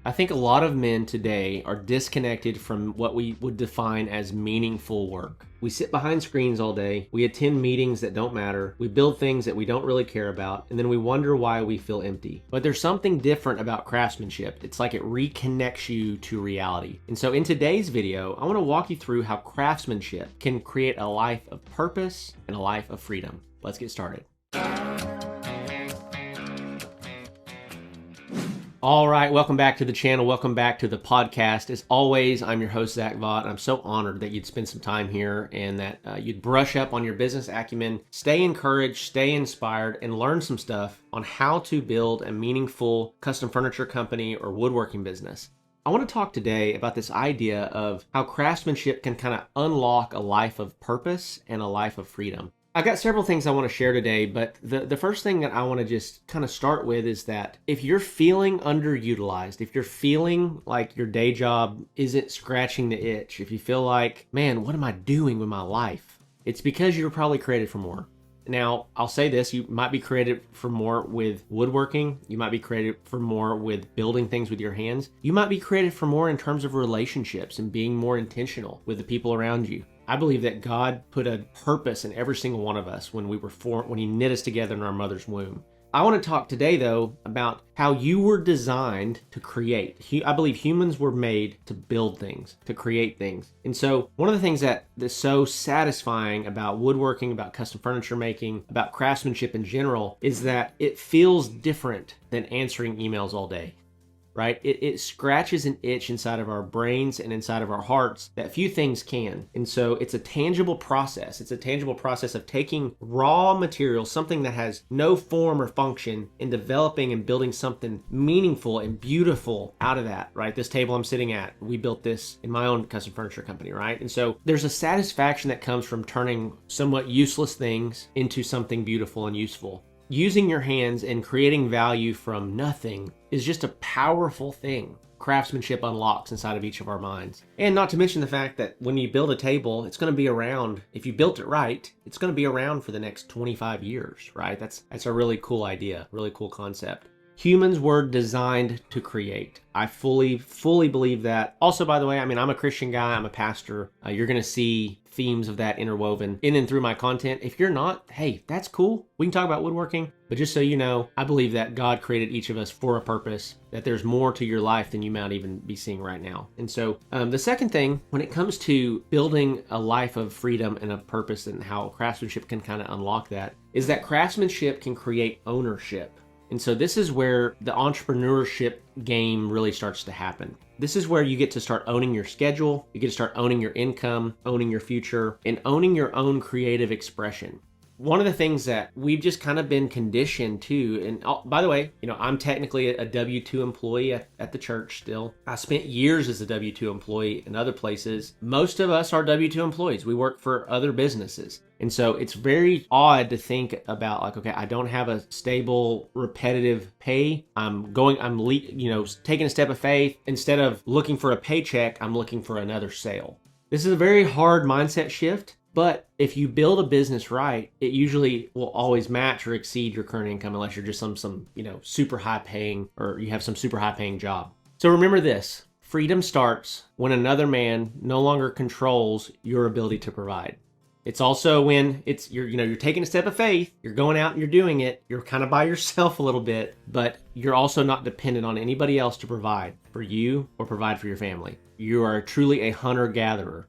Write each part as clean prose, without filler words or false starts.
I think a lot of men today are disconnected from what we would define as meaningful work. We sit behind screens all day, we attend meetings that don't matter, we build things that we don't really care about, and then we wonder why we feel empty. But there's something different about craftsmanship. It's like it reconnects you to reality. And so in today's video, I want to walk you through how craftsmanship can create a life of purpose and a life of freedom. Let's get started. All right, welcome back to the channel. Welcome back to the podcast. As always, I'm your host, Zach Vaught. I'm so honored that you'd spend some time here and that you'd brush up on your business acumen, stay encouraged, stay inspired, and learn some stuff on how to build a meaningful custom furniture company or woodworking business. I want to talk today about this idea of how craftsmanship can kind of unlock a life of purpose and a life of freedom. I've got several things I want to share today, but the first thing that I want to just kind of start with is that if you're feeling underutilized, if you're feeling like your day job isn't scratching the itch, if you feel like, man, what am I doing with my life? It's because you're probably created for more. Now, I'll say this, you might be created for more with woodworking. You might be created for more with building things with your hands. You might be created for more in terms of relationships and being more intentional with the people around you. I believe that God put a purpose in every single one of us when He knit us together in our mother's womb. I want to talk today, though, about how you were designed to create. I believe humans were made to build things, to create things. And so one of the things that is so satisfying about woodworking, about custom furniture making, about craftsmanship in general, is that it feels different than answering emails all day. Right? It scratches an itch inside of our brains and inside of our hearts that few things can. And so it's a tangible process. It's a tangible process of taking raw material, something that has no form or function, and developing and building something meaningful and beautiful out of that, right? This table I'm sitting at, we built this in my own custom furniture company, right? And so there's a satisfaction that comes from turning somewhat useless things into something beautiful and useful. Using your hands and creating value from nothing is just a powerful thing craftsmanship unlocks inside of each of our minds. And not to mention the fact that when you build a table, it's going to be around, if you built it right, it's going to be around for the next 25 years, right? That's a really cool idea, really cool concept. Humans were designed to create. I fully believe that. Also, by the way, I'm a Christian guy. I'm a pastor. You're going to see themes of that interwoven in and through my content. If you're not, hey, that's cool. We can talk about woodworking. But just so you know, I believe that God created each of us for a purpose, that there's more to your life than you might even be seeing right now. And so the second thing, when it comes to building a life of freedom and a purpose and how craftsmanship can kind of unlock that, is that craftsmanship can create ownership. And so this is where the entrepreneurship game really starts to happen. This is where you get to start owning your schedule, you get to start owning your income, owning your future, and owning your own creative expression. One of the things that we've just kind of been conditioned to, and by the way, I'm technically a W-2 employee at the church still. I spent years as a W-2 employee in other places. Most of us are W-2 employees. We work for other businesses. And so it's very odd to think about like, okay, I don't have a stable, repetitive pay. I'm taking a step of faith. Instead of looking for a paycheck, I'm looking for another sale. This is a very hard mindset shift. But if you build a business right, it usually will always match or exceed your current income unless you're just some super high paying, or you have some super high paying job. So remember this, freedom starts when another man no longer controls your ability to provide. It's also when you're taking a step of faith, you're going out and you're doing it, you're kind of by yourself a little bit, but you're also not dependent on anybody else to provide for you or provide for your family. You are truly a hunter-gatherer.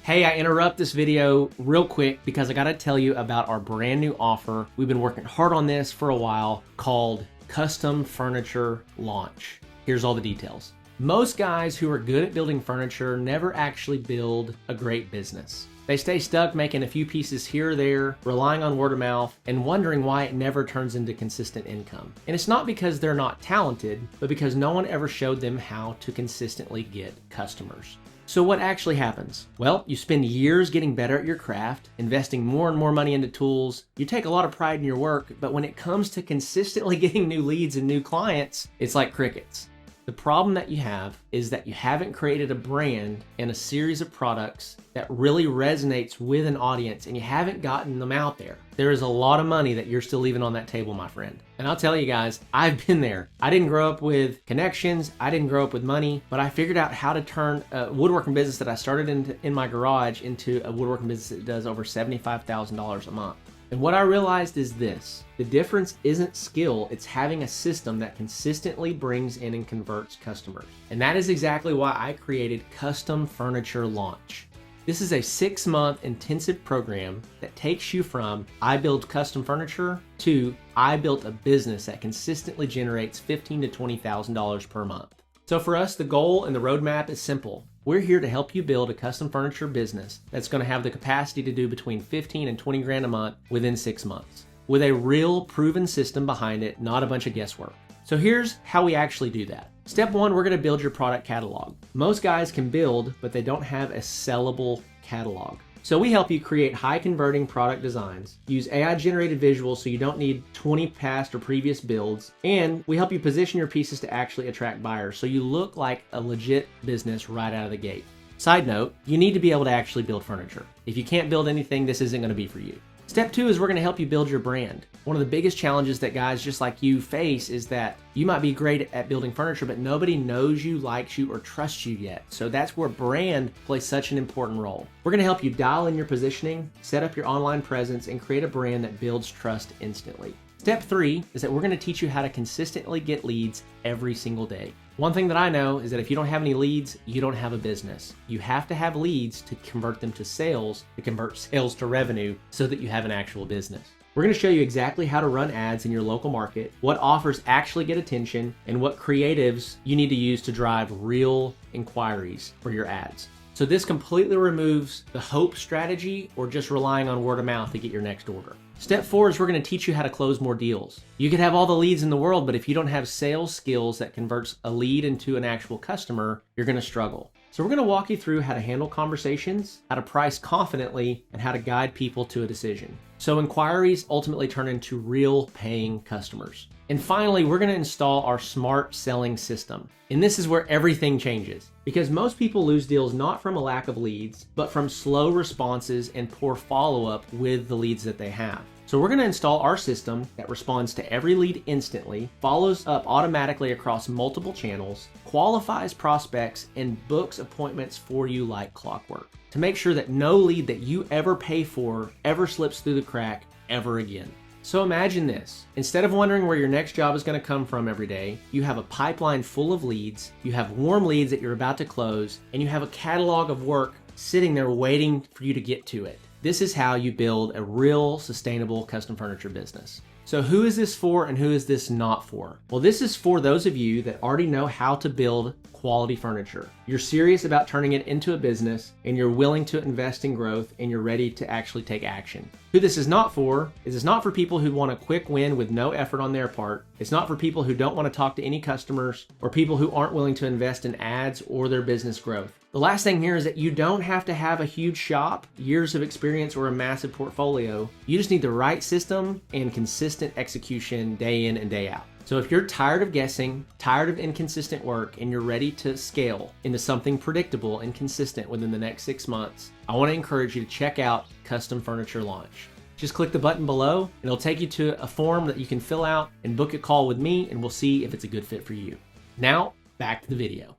Hey, I interrupt this video real quick because I gotta tell you about our brand new offer. We've been working hard on this for a while, called Custom Furniture Launch. Here's all the details. Most guys who are good at building furniture never actually build a great business. They stay stuck making a few pieces here or there, relying on word of mouth, and wondering why it never turns into consistent income. And it's not because they're not talented, but because no one ever showed them how to consistently get customers. So what actually happens? Well, you spend years getting better at your craft, investing more and more money into tools. You take a lot of pride in your work, but when it comes to consistently getting new leads and new clients, it's like crickets. The problem that you have is that you haven't created a brand and a series of products that really resonates with an audience, and you haven't gotten them out there. There is a lot of money that you're still leaving on that table, my friend. And I'll tell you guys, I've been there. I didn't grow up with connections. I didn't grow up with money, but I figured out how to turn a woodworking business that I started in my garage into a woodworking business that does over $75,000 a month. And what I realized is this: the difference isn't skill, it's having a system that consistently brings in and converts customers. And that is exactly why I created Custom Furniture Launch. This is a 6-month intensive program that takes you from I build custom furniture to I built a business that consistently generates $15,000 to $20,000 per month. So for us, the goal and the roadmap is simple. We're here to help you build a custom furniture business that's going to have the capacity to do between 15 and 20 grand a month within 6 months, with a real proven system behind it, not a bunch of guesswork. So here's how we actually do that. Step 1, we're going to build your product catalog. Most guys can build, but they don't have a sellable catalog. So we help you create high converting product designs, use AI generated visuals so you don't need 20 past or previous builds, and we help you position your pieces to actually attract buyers so you look like a legit business right out of the gate. Side note, you need to be able to actually build furniture. If you can't build anything, this isn't going to be for you. Step 2 is we're going to help you build your brand. One of the biggest challenges that guys just like you face is that you might be great at building furniture, but nobody knows you, likes you, or trusts you yet. So that's where brand plays such an important role. We're going to help you dial in your positioning, set up your online presence, and create a brand that builds trust instantly. Step 3 is that we're going to teach you how to consistently get leads every single day. One thing that I know is that if you don't have any leads, you don't have a business. You have to have leads to convert them to sales, to convert sales to revenue, so that you have an actual business. We're going to show you exactly how to run ads in your local market, what offers actually get attention, and what creatives you need to use to drive real inquiries for your ads. So this completely removes the hope strategy or just relying on word of mouth to get your next order. Step 4 is we're going to teach you how to close more deals. You could have all the leads in the world, but if you don't have sales skills that converts a lead into an actual customer, you're going to struggle. So we're going to walk you through how to handle conversations, how to price confidently, and how to guide people to a decision. So inquiries ultimately turn into real paying customers. And finally, we're going to install our smart selling system. And this is where everything changes, because most people lose deals not from a lack of leads, but from slow responses and poor follow-up with the leads that they have. So we're going to install our system that responds to every lead instantly, follows up automatically across multiple channels, qualifies prospects, and books appointments for you like clockwork to make sure that no lead that you ever pay for ever slips through the crack ever again. So imagine this. Instead of wondering where your next job is going to come from every day, you have a pipeline full of leads, you have warm leads that you're about to close, and you have a catalog of work sitting there waiting for you to get to it. This is how you build a real sustainable custom furniture business. So who is this for and who is this not for? Well, this is for those of you that already know how to build quality furniture. You're serious about turning it into a business, and you're willing to invest in growth, and you're ready to actually take action. Who this is not for is it's not for people who want a quick win with no effort on their part. It's not for people who don't want to talk to any customers, or people who aren't willing to invest in ads or their business growth. The last thing here is that you don't have to have a huge shop, years of experience, or a massive portfolio. You just need the right system and consistent execution day in and day out. So if you're tired of guessing, tired of inconsistent work, and you're ready to scale into something predictable and consistent within the next 6 months, I want to encourage you to check out Custom Furniture Launch. Just click the button below, and it'll take you to a form that you can fill out and book a call with me, and we'll see if it's a good fit for you. Now, back to the video.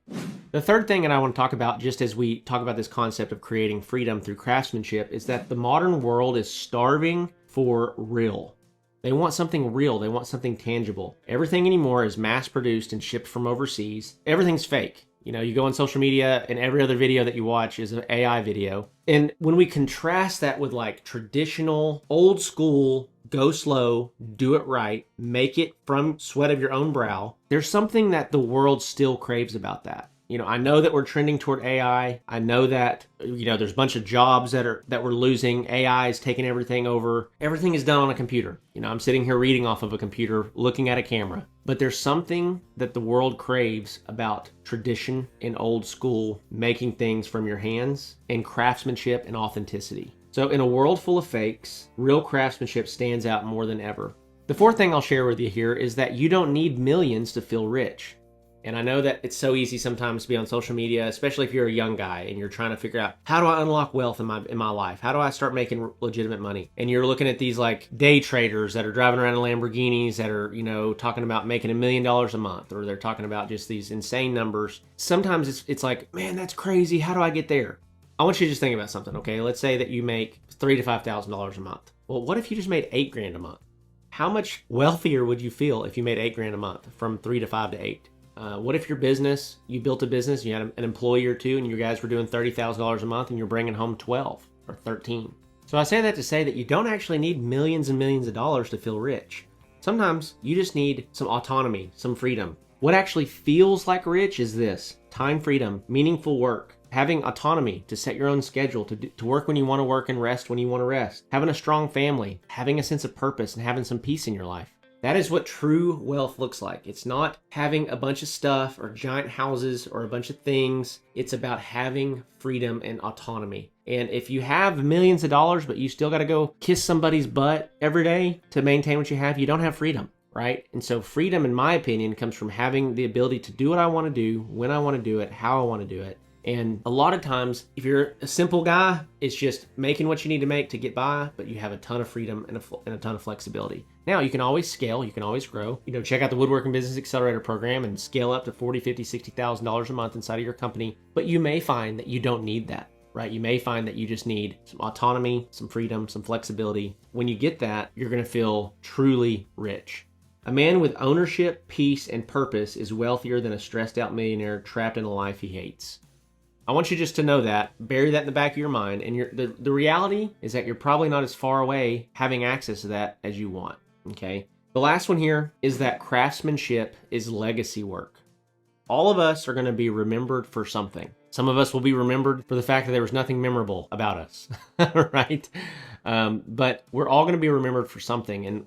The third thing that I want to talk about, just as we talk about this concept of creating freedom through craftsmanship, is that the modern world is starving for real. They want something real. They want something tangible. Everything anymore is mass produced and shipped from overseas. Everything's fake. You know, you go on social media and every other video that you watch is an AI video. And when we contrast that with like traditional, old school, go slow, do it right, make it from sweat of your own brow, there's something that the world still craves about that. You know, I know that we're trending toward AI. I know that, you know, there's a bunch of jobs that we're losing. AI is taking everything over. Everything is done on a computer. You know, I'm sitting here reading off of a computer, looking at a camera. But there's something that the world craves about tradition and old school, making things from your hands, and craftsmanship and authenticity. So in a world full of fakes, real craftsmanship stands out more than ever. The fourth thing I'll share with you here is that you don't need millions to feel rich. And I know that it's so easy sometimes to be on social media, especially if you're a young guy and you're trying to figure out, how do I unlock wealth in my life? How do I start making legitimate money? And you're looking at these like day traders that are driving around in Lamborghinis that are, talking about making $1 million a month, or they're talking about just these insane numbers. Sometimes it's like, man, that's crazy. How do I get there? I want you to just think about something, okay? Let's say that you make $3,000 to $5,000 a month. Well, what if you just made $8,000 a month? How much wealthier would you feel if you made $8,000 a month from 3 to 5 to 8? What if your business, you built a business, you had an employee or two, and you guys were doing $30,000 a month and you're bringing home 12 or 13? So I say that to say that you don't actually need millions and millions of dollars to feel rich. Sometimes you just need some autonomy, some freedom. What actually feels like rich is this: time freedom, meaningful work, having autonomy to set your own schedule, to work when you want to work and rest when you want to rest, having a strong family, having a sense of purpose, and having some peace in your life. That is what true wealth looks like. It's not having a bunch of stuff or giant houses or a bunch of things. It's about having freedom and autonomy. And if you have millions of dollars, but you still got to go kiss somebody's butt every day to maintain what you have, you don't have freedom, right? And so freedom, in my opinion, comes from having the ability to do what I want to do, when I want to do it, how I want to do it. And a lot of times, if you're a simple guy, it's just making what you need to make to get by, but you have a ton of freedom and a ton of flexibility. Now, you can always scale, you can always grow. Check out the Woodworking Business Accelerator program and scale up to $40,000, $50,000, $60,000 a month inside of your company. But you may find that you don't need that, right? You may find that you just need some autonomy, some freedom, some flexibility. When you get that, you're going to feel truly rich. A man with ownership, peace, and purpose is wealthier than a stressed out millionaire trapped in a life he hates. I want you just to know that, bury that in the back of your mind, and the reality is that you're probably not as far away having access to that as you want, okay? The last one here is that craftsmanship is legacy work. All of us are going to be remembered for something. Some of us will be remembered for the fact that there was nothing memorable about us, right? But we're all going to be remembered for something. And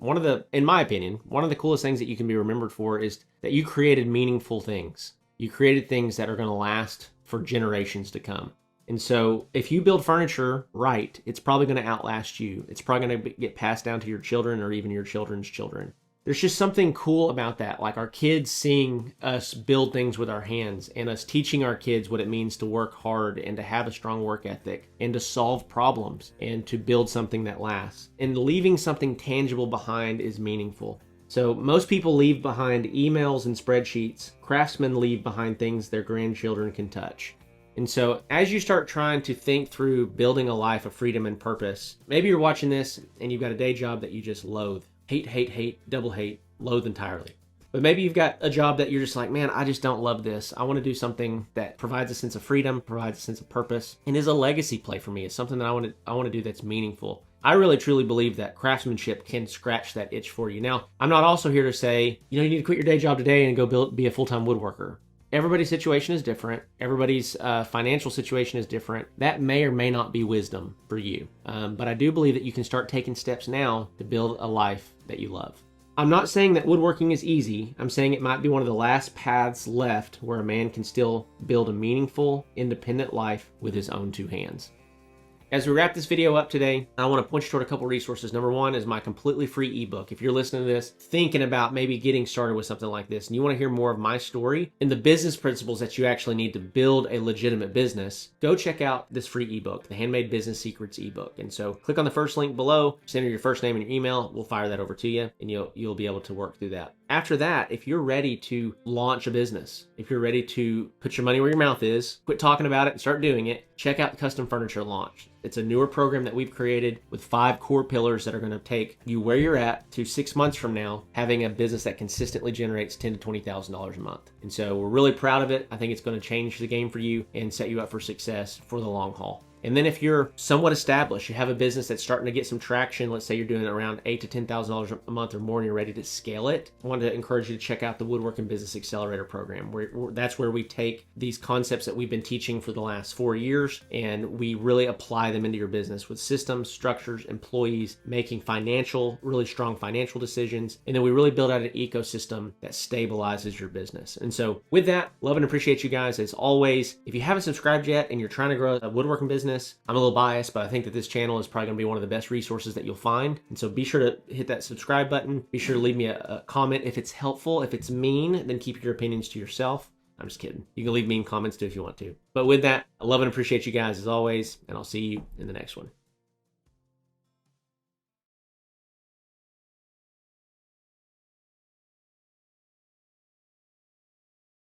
in my opinion, one of the coolest things that you can be remembered for is that you created meaningful things. You created things that are going to last for generations to come. And so if you build furniture right, it's probably going to outlast you. It's probably going to get passed down to your children or even your children's children. There's just something cool about that, like our kids seeing us build things with our hands and us teaching our kids what it means to work hard and to have a strong work ethic and to solve problems and to build something that lasts. And leaving something tangible behind is meaningful. So most people leave behind emails and spreadsheets. Craftsmen leave behind things their grandchildren can touch. And so as you start trying to think through building a life of freedom and purpose, maybe you're watching this and you've got a day job that you just loathe. Hate, double hate, loathe entirely. But maybe you've got a job that you're just like, man, I just don't love this. I want to do something that provides a sense of freedom, provides a sense of purpose, and is a legacy play for me. It's something that I want to do that's meaningful. I really truly believe that craftsmanship can scratch that itch for you. Now, I'm not also here to say, you need to quit your day job today and go be a full-time woodworker. Everybody's situation is different. Everybody's financial situation is different. That may or may not be wisdom for you. But I do believe that you can start taking steps now to build a life that you love. I'm not saying that woodworking is easy. I'm saying it might be one of the last paths left where a man can still build a meaningful, independent life with his own two hands. As we wrap this video up today, I want to point you toward a couple resources. Number one is my completely free ebook. If you're listening to this, thinking about maybe getting started with something like this, and you want to hear more of my story and the business principles that you actually need to build a legitimate business, go check out this free ebook, the Handmade Business Secrets ebook. And so click on the first link below, just enter your first name and your email, we'll fire that over to you, and you'll be able to work through that. After that, if you're ready to launch a business, if you're ready to put your money where your mouth is, quit talking about it and start doing it, check out the Custom Furniture Launch. It's a newer program that we've created with 5 core pillars that are going to take you where you're at to 6 months from now, having a business that consistently generates $10,000 to $20,000 a month. And so we're really proud of it. I think it's going to change the game for you and set you up for success for the long haul. And then if you're somewhat established, you have a business that's starting to get some traction, let's say you're doing around $8,000 to $10,000 a month or more and you're ready to scale it, I wanted to encourage you to check out the Woodworking Business Accelerator program. That's where we take these concepts that we've been teaching for the last 4 years and we really apply them into your business with systems, structures, employees, making really strong financial decisions. And then we really build out an ecosystem that stabilizes your business. And so with that, love and appreciate you guys as always. If you haven't subscribed yet and you're trying to grow a woodworking business, business. I'm a little biased, but I think that this channel is probably going to be one of the best resources that you'll find. And so be sure to hit that subscribe button. Be sure to leave me a comment if it's helpful. If it's mean, then keep your opinions to yourself. I'm just kidding. You can leave mean comments too if you want to. But with that, I love and appreciate you guys as always, and I'll see you in the next one.